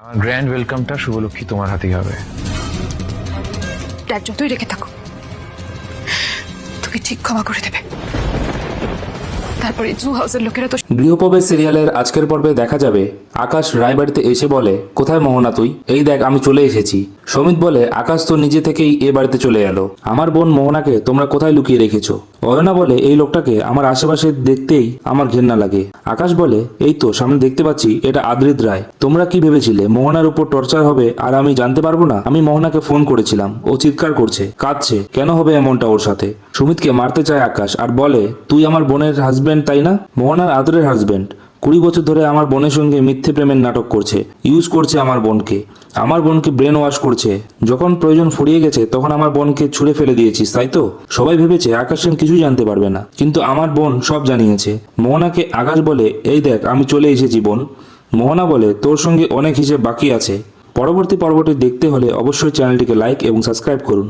আমার গ্র্যান্ড ওয়েলকামটা শুভলক্ষ্মী তোমার হাতেই হবে। ড্যাড যতই রেখে থাকো তোকে ঠিক ক্ষমা করে দেবে। তারপরে জু হাউসের লোকেরা তো গৃহপ্রবেশ সিরিয়ালের আজকের পর্বে দেখা যাবে আকাশ রায়বাড়িতে এসে বলে, কোথায় মোহনা তুই? এই দেখ আমি চলে এসেছি। সমিত বলে, আকাশ তো নিজে থেকেই এ বাড়িতে চলে এলো। আমার বোন মোহনাকে তোমরা কোথায় লুকিয়ে রেখেছো? অয়না বলে, এই লোকটাকে আমার আশেপাশে দেখতেই আমার ঘেন্না লাগে। আকাশ বলে, এই তো সামনে দেখতে পাচ্ছি, এটা আদ্রিত রায়। তোমরা কি ভেবেছিলে মোহনার উপর টর্চার হবে আর আমি জানতে পারবো না? আমি মোহনাকে ফোন করেছিলাম, ও চিৎকার করছে, কাঁদছে। কেন হবে এমনটা ওর সাথে? সুমিতকে মারতে চায় আকাশ আর বলে, তুই আমার বোনের হাজবেন্ড তাই না? মোহনার আদরের হাজবেন্ড। 20 বছর ধরে আমার বোনের সঙ্গে মিথ্যে প্রেমের নাটক করছে, ইউজ করছে আমার বোনকে ব্রেন ওয়াশ করছে। যখন প্রয়োজন ফুরিয়ে গেছে তখন আমার বোনকে ছুঁড়ে ফেলে দিয়েছিস, তাই তো? সবাই ভেবেছে আকাশ কিছুই জানতে পারবে না, কিন্তু আমার বোন সব জানিয়েছে। মোহনাকে আকাশ বলে, এই দেখ আমি চলে এসেছি বোন। মোহনা বলে, তোর সঙ্গে অনেক হিসেব বাকি আছে। পরবর্তী পর্বটি দেখতে হলে অবশ্যই চ্যানেলটিকে লাইক এবং সাবস্ক্রাইব করুন।